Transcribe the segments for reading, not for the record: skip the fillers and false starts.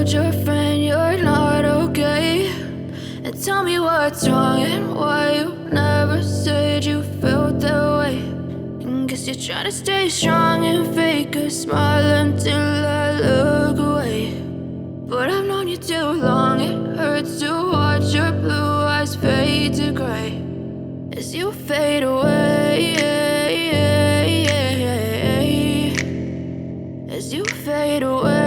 told your friend you're not okay? And tell me what's wrong and why you never said you felt that way. And guess you're trying to stay strong and fake a smile until I look away. But I've known you too long, it hurts to watch your blue eyes fade to gray as you fade away, as you fade away.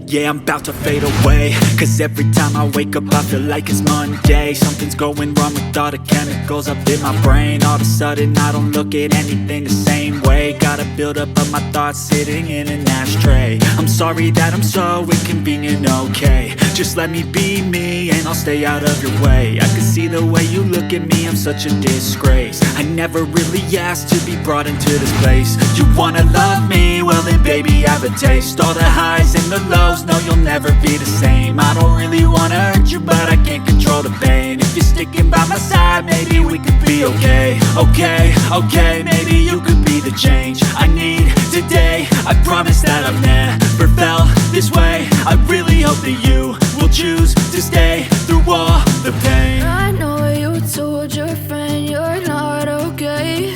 Yeah, I'm about to fade away, cause every time I wake up I feel like it's Monday. Something's going wrong with all the chemicals up in my brain. All of a sudden I don't look at anything the same way. Gotta build up of my thoughts sitting in an ashtray. I'm sorry that I'm so inconvenient, okay? Just let me be me and I'll stay out of your way. I can see the way you look at me, I'm such a disgrace. I never really asked to be brought into this place. You wanna love me? Well then baby, have a taste. All the highs and the lows, no, you'll never be the same. I don't really wanna hurt you, but I can't control the pain. If you're sticking by my side, maybe we could be okay. Okay, maybe you could be the change I need today. I promise that I've never felt this way. I really hope that you will choose to stay through all the pain. I know you told your friend you're not okay.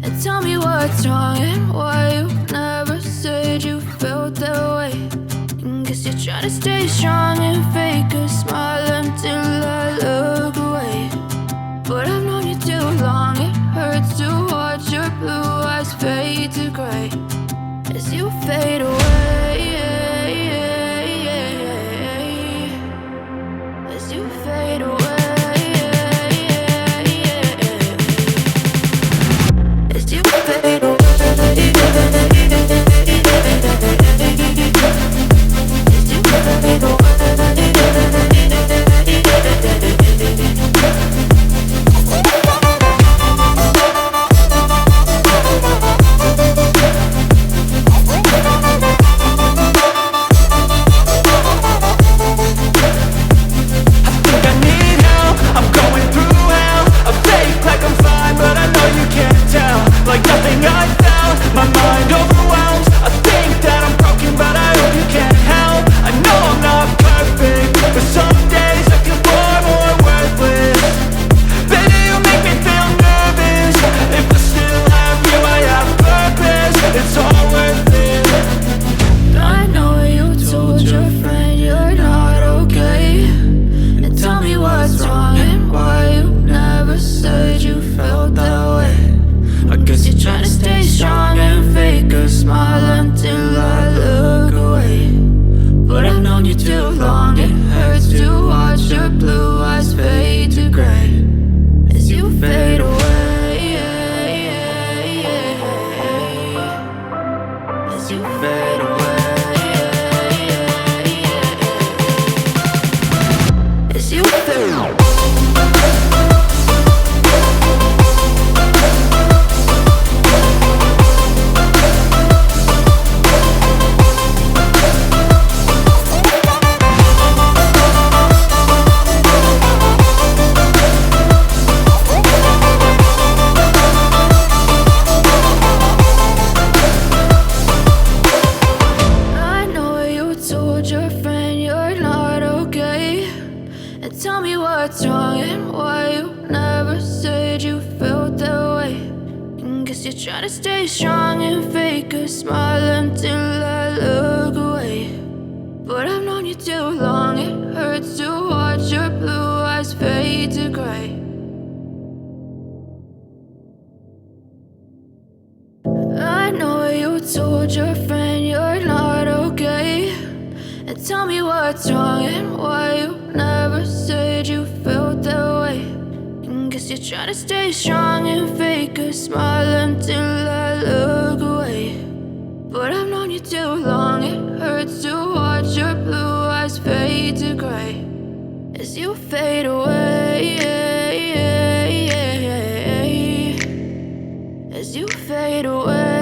And tell me what's wrong and why you never said you felt that way. Guess you're trying to stay strong and fake a smile until I look away. But I've known you too long, it hurts to watch your blue eyes fade to gray as you fade away, as you fade away, as you fade away. Tell me what's wrong and why you never said you felt that way. And guess you're trying to stay strong and fake a smile until I look away. But I've known you too long, it hurts to watch your blue eyes fade to gray. I know you told your friend you're not okay. And tell me what's wrong and why you never said you felt that way. And guess you're trying to stay strong and fake a smile until I look away. But I've known you too long, it hurts to watch your blue eyes fade to gray as you fade away, as you fade away.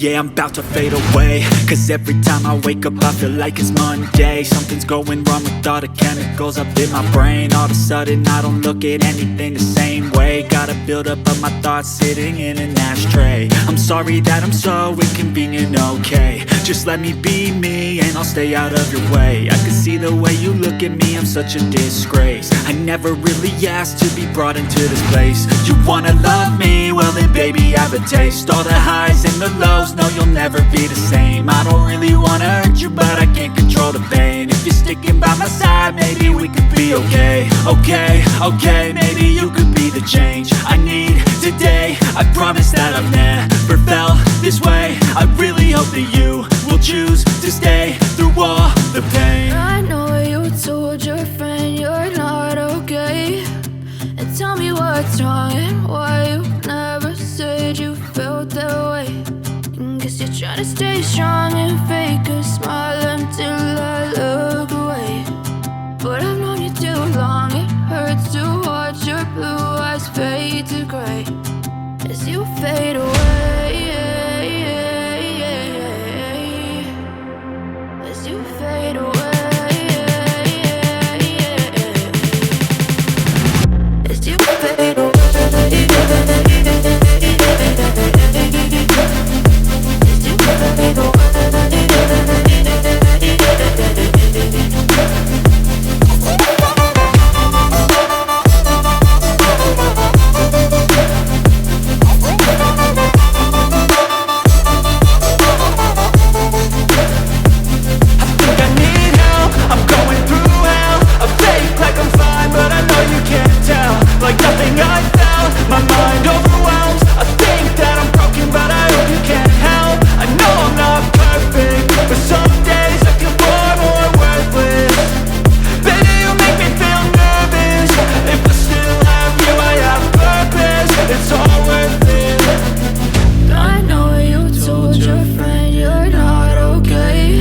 Yeah, I'm about to fade away, cause every time I wake up I feel like it's Monday. Something's going wrong with all the chemicals up in my brain. All of a sudden I don't look at anything the same way. Gotta buildup of my thoughts sitting in an ashtray. I'm sorry that I'm so inconvenient, okay. Just let me be me and I'll stay out of your way. I can see the way you look at me, I'm such a disgrace. I never really asked to be brought into this place. You wanna love me? Well then baby, have a taste. All the highs and the lows, no you'll never be the same. I don't really wanna hurt you, but I can't control the pain. If you're sticking by my side, maybe we could be okay. Okay, maybe you could be the change I need today. I promise that I've never felt this way. I really hope that you will choose to stay through all the pain. I know you told your friend you're not okay, and tell me what's wrong and why you never said you felt that way. Guess you're trying to stay strong and fake a smile until I look away. But I've known you too long, it hurts to watch your blue eyes fade to gray as you fade away. As you fade away. As you fade away. As you fade away. Like nothing I felt, my mind overwhelms. I think that I'm broken, but I hope you can't help. I know I'm not perfect, but some days I feel far more worthless. Baby, you make me feel nervous. If I still have you, I have purpose. It's all worth it. I know you told your friend you're not okay,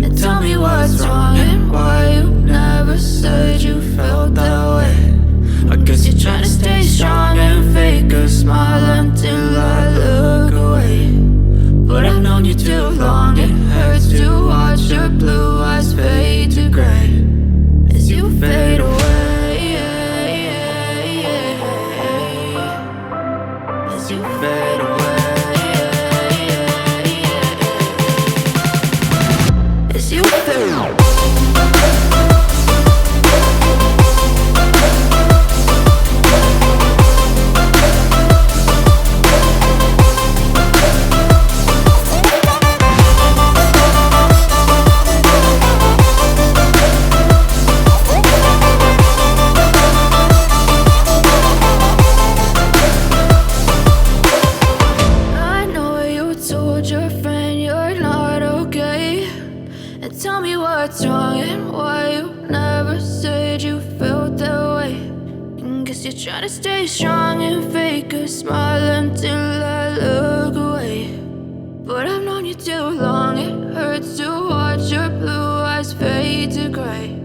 and tell me what's wrong and why you never said you felt that way. I guess you're trying to stay strong and fake a smile until I look away. But I've known you too long, it hurts to watch your blue eyes fade to gray as you fade away. As you fade away. As you fade away. Your friend you're not okay, and tell me what's wrong and why you never said you felt that way. Guess you're trying to stay strong and fake a smile until I look away. But I've known you too long, it hurts to watch your blue eyes fade to gray